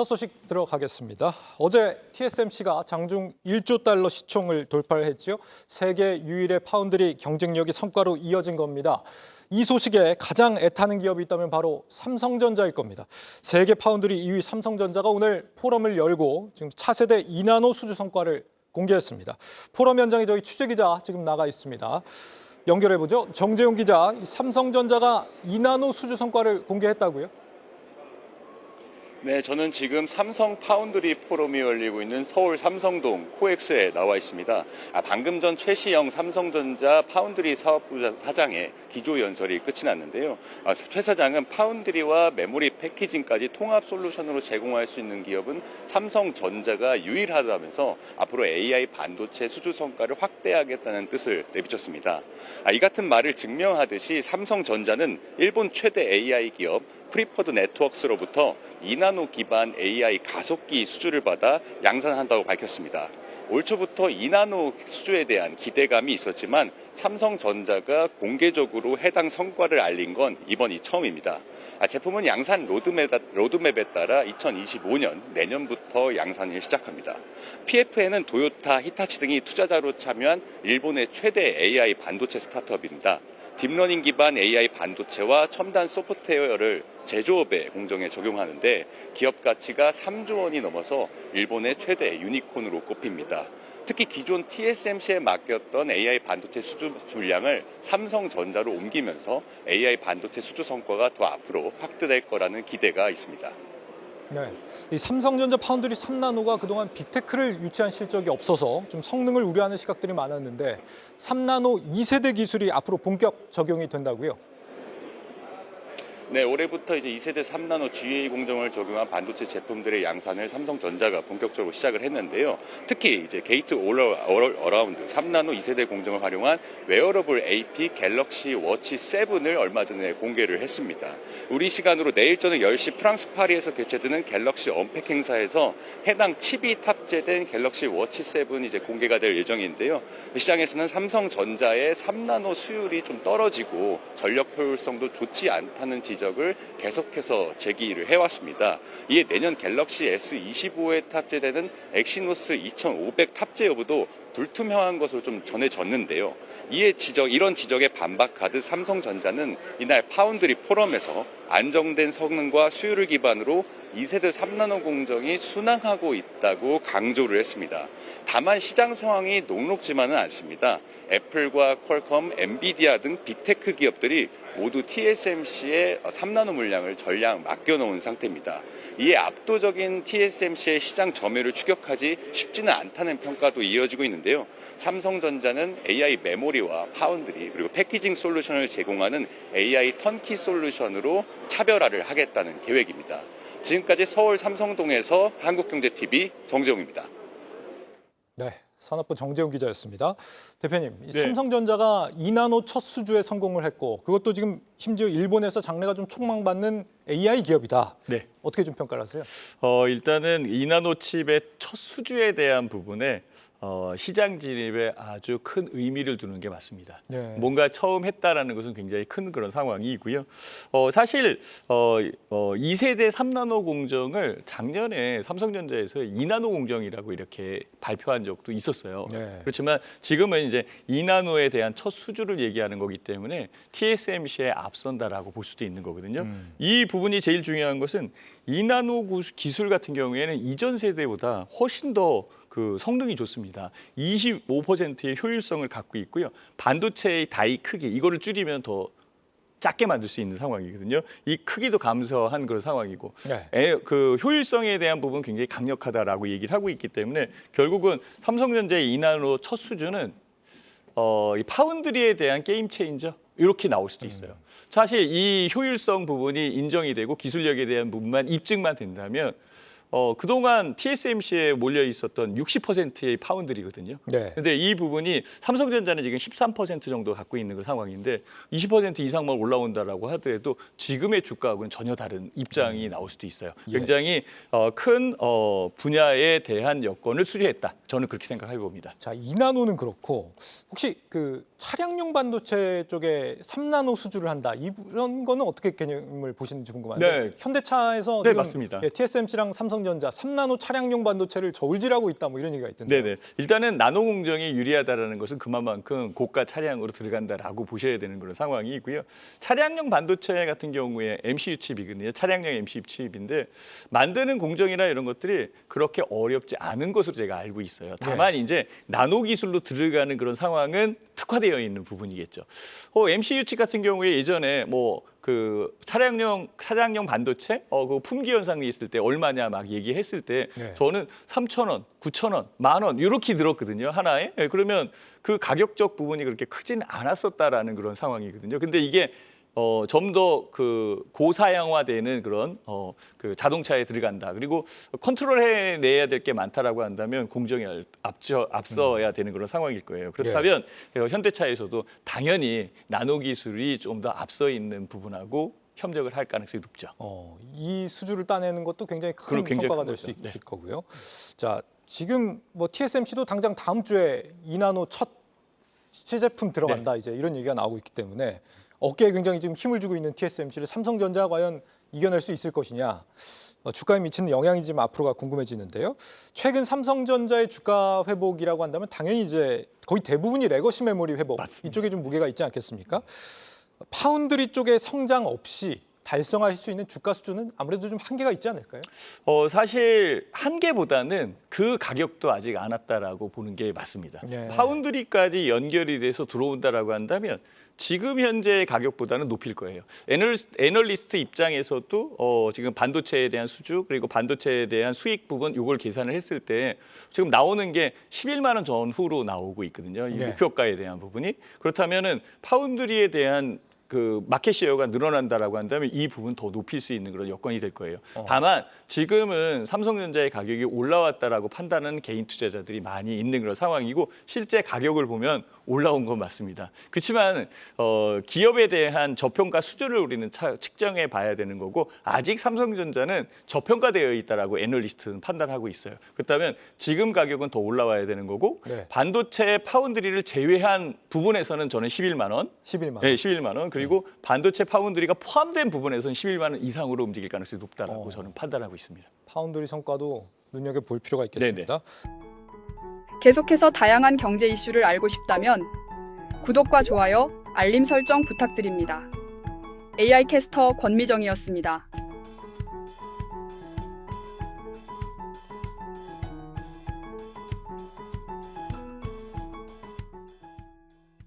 첫 소식 들어가겠습니다. 어제 TSMC가 장중 1조 달러 시총을 돌파했죠. 세계 유일의 파운드리 경쟁력이 성과로 이어진 겁니다. 이 소식에 가장 애타는 기업이 있다면 바로 삼성전자일 겁니다. 세계 파운드리 2위 삼성전자가 오늘 포럼을 열고 지금 차세대 2나노 수주 성과를 공개했습니다. 포럼 현장에 저희 취재기자 지금 나가 있습니다. 연결해보죠. 정재용 기자, 삼성전자가 2나노 수주 성과를 공개했다고요? 네, 저는 지금 삼성 파운드리 포럼이 열리고 있는 서울 삼성동 코엑스에 나와 있습니다. 방금 전 최시영 삼성전자 파운드리 사업부 사장의 기조 연설이 끝이 났는데요. 최 사장은 파운드리와 메모리 패키징까지 통합 솔루션으로 제공할 수 있는 기업은 삼성전자가 유일하다면서 앞으로 AI 반도체 수주 성과를 확대하겠다는 뜻을 내비쳤습니다. 이 같은 말을 증명하듯이 삼성전자는 일본 최대 AI 기업 프리퍼드 네트워크스로부터 2나노 기반 AI 가속기 수주를 받아 양산한다고 밝혔습니다. 올 초부터 2나노 수주에 대한 기대감이 있었지만 삼성전자가 공개적으로 해당 성과를 알린 건 이번이 처음입니다. 제품은 양산 로드맵에 따라 2025년 내년부터 양산을 시작합니다. PF에는 도요타, 히타치 등이 투자자로 참여한 일본의 최대 AI 반도체 스타트업입니다. 딥러닝 기반 AI 반도체와 첨단 소프트웨어를 제조업의 공정에 적용하는데 기업 가치가 3조 원이 넘어서 일본의 최대 유니콘으로 꼽힙니다. 특히 기존 TSMC에 맡겼던 AI 반도체 수주 물량을 삼성전자로 옮기면서 AI 반도체 수주 성과가 더 앞으로 확대될 거라는 기대가 있습니다. 네, 이 삼성전자 파운드리 3나노가 그동안 빅테크를 유치한 실적이 없어서 좀 성능을 우려하는 시각들이 많았는데 3나노 2세대 기술이 앞으로 본격 적용이 된다고요? 네, 올해부터 이제 2세대 3나노 GA 공정을 적용한 반도체 제품들의 양산을 삼성전자가 본격적으로 시작을 했는데요. 특히 이제 게이트 올 어라운드 3나노 2세대 공정을 활용한 웨어러블 AP 갤럭시 워치 7을 얼마 전에 공개를 했습니다. 우리 시간으로 내일 저녁 10시 프랑스 파리에서 개최되는 갤럭시 언팩 행사에서 해당 칩이 탑재된 갤럭시 워치 7이 이제 공개가 될 예정인데요. 시장에서는 삼성전자의 3나노 수율이 좀 떨어지고 전력 효율성도 좋지 않다는 지적을 계속해서 제기를 해왔습니다. 이에 내년 갤럭시 S25에 탑재되는 엑시노스 2500 탑재 여부도 불투명한 것으로 좀 전해졌는데요. 이런 지적에 반박하듯 삼성전자는 이날 파운드리 포럼에서 안정된 성능과 수율을 기반으로 2세대 3나노 공정이 순항하고 있다고 강조를 했습니다. 다만 시장 상황이 녹록지만은 않습니다. 애플과 퀄컴, 엔비디아 등 빅테크 기업들이 모두 TSMC의 3나노 물량을 전량 맡겨놓은 상태입니다. 이에 압도적인 TSMC의 시장 점유율을 추격하지 쉽지는 않다는 평가도 이어지고 있는데요. 삼성전자는 AI 메모리와 파운드리 그리고 패키징 솔루션을 제공하는 AI 턴키 솔루션으로 차별화를 하겠다는 계획입니다. 지금까지 서울 삼성동에서 한국경제TV 정재용입니다. 네, 산업부 정재용 기자였습니다. 대표님, 이 네. 삼성전자가 2나노 첫 수주에 성공을 했고 그것도 지금 심지어 일본에서 장래가 좀 촉망받는 AI 기업이다. 네. 어떻게 좀 평가를 하세요? 일단은 2나노 칩의 첫 수주에 대한 부분에 시장 진입에 아주 큰 의미를 두는 게 맞습니다. 네. 뭔가 처음 했다라는 것은 굉장히 큰 그런 상황이고요. 사실 2세대 3나노 공정을 작년에 삼성전자에서 2나노 공정이라고 이렇게 발표한 적도 있었어요. 네. 그렇지만 지금은 이제 2나노에 대한 첫 수주를 얘기하는 거기 때문에 TSMC에 앞선다라고 볼 수도 있는 거거든요. 이 부분이 제일 중요한 것은 2나노 기술 같은 경우에는 이전 세대보다 훨씬 더 그 성능이 좋습니다. 25%의 효율성을 갖고 있고요. 반도체의 다이 크기 이거를 줄이면 더 작게 만들 수 있는 상황이거든요. 이 크기도 감소한 그런 상황이고 네. 그 효율성에 대한 부분 굉장히 강력하다라고 얘기를 하고 있기 때문에 결국은 삼성전자의 2나노 첫 수주는 이 파운드리에 대한 게임 체인저 이렇게 나올 수도 있어요. 사실 이 효율성 부분이 인정이 되고 기술력에 대한 부분만 입증만 된다면 그동안 TSMC에 몰려 있었던 60%의 파운드리거든요. 네. 근데 이 부분이 삼성전자는 지금 13% 정도 갖고 있는 그 상황인데 20% 이상만 올라온다라고 하더라도 지금의 주가하고는 전혀 다른 입장이 나올 수도 있어요. 예. 굉장히 큰 분야에 대한 여건을 수리했다. 저는 그렇게 생각해 봅니다. 자, 2나노는 그렇고 혹시 그 차량용 반도체 쪽에 3나노 수주를 한다. 이런 거는 어떻게 개념을 보시는지 궁금한데 네. 현대차에서 네, 지금 맞습니다. TSMC랑 삼성전자 3나노 차량용 반도체를 저울질하고 있다. 뭐 이런 얘기가 있던데요. 네네. 일단은 나노 공정이 유리하다라는 것은 그만큼 고가 차량으로 들어간다라고 보셔야 되는 그런 상황이 있고요. 차량용 반도체 같은 경우에 MCU 칩이거든요. 차량용 MCU 칩인데 만드는 공정이나 이런 것들이 그렇게 어렵지 않은 것으로 제가 알고 있어요. 다만 이제 나노 기술로 들어가는 그런 상황은 특화되어 있는 부분이겠죠. MCU 칩 같은 경우에 예전에 뭐 그 차량용 반도체 그 품귀 현상이 있을 때 얼마냐 막 얘기했을 때 네. 저는 3,000원, 9,000원, 10,000원 이렇게 들었거든요. 하나에. 그러면 그 가격적 부분이 그렇게 크지는 않았었다라는 그런 상황이거든요. 근데 이게 좀 더 그 고사양화되는 그런 그 자동차에 들어간다. 그리고 컨트롤 해내야 될 게 많다라고 한다면 공정에 앞서야 되는 그런 상황일 거예요. 그렇다면 현대차에서도 당연히 나노 기술이 좀 더 앞서 있는 부분하고 협력을 할 가능성이 높죠. 이 수주를 따내는 것도 굉장히 큰 그럼 굉장히 성과가 큰 될 수 거죠. 있을 거고요. 자, 지금 뭐 TSMC도 당장 다음 주에 2나노 첫 시제품 들어간다. 이제 이런 얘기가 나오고 있기 때문에 어깨에 굉장히 지금 힘을 주고 있는 TSMC를 삼성전자가 과연 이겨낼 수 있을 것이냐. 주가에 미치는 영향이 지금 앞으로가 궁금해지는데요. 최근 삼성전자의 주가 회복이라고 한다면 당연히 이제 거의 대부분이 레거시 메모리 회복 맞습니다. 이쪽에 좀 무게가 있지 않겠습니까? 파운드리 쪽의 성장 없이 달성할 수 있는 주가 수준은 아무래도 좀 한계가 있지 않을까요? 사실 한계보다는 그 가격도 아직 안 왔다라고 보는 게 맞습니다. 네. 파운드리까지 연결이 돼서 들어온다라고 한다면 지금 현재 가격보다는 높일 거예요. 애널리스트 입장에서도 지금 반도체에 대한 수주 그리고 반도체에 대한 수익 부분 이걸 계산을 했을 때 지금 나오는 게 11만 원 전후로 나오고 있거든요. 이 네. 목표가에 대한 부분이 그렇다면은 파운드리에 대한 그 마켓 시어가 늘어난다라고 한다면 이 부분 더 높일 수 있는 그런 여건이 될 거예요. 다만 지금은 삼성전자의 가격이 올라왔다라고 판단하는 개인 투자자들이 많이 있는 그런 상황이고 실제 가격을 보면 올라온 건 맞습니다. 그렇지만 기업에 대한 저평가 수준을 우리는 측정해 봐야 되는 거고 아직 삼성전자는 저평가되어 있다라고 애널리스트는 판단하고 있어요. 그렇다면 지금 가격은 더 올라와야 되는 거고 네. 반도체 파운드리를 제외한 부분에서는 저는 11만 원, 11만 원. 네, 11만 원. 그리고 반도체 파운드리가 포함된 부분에서는 11만 원 이상으로 움직일 가능성이 높다라고 저는 판단하고 있습니다. 파운드리 성과도 눈여겨볼 필요가 있겠습니다. 계속해서 다양한 경제 이슈를 알고 싶다면 구독과 좋아요, 알림 설정 부탁드립니다. AI 캐스터 권미정이었습니다.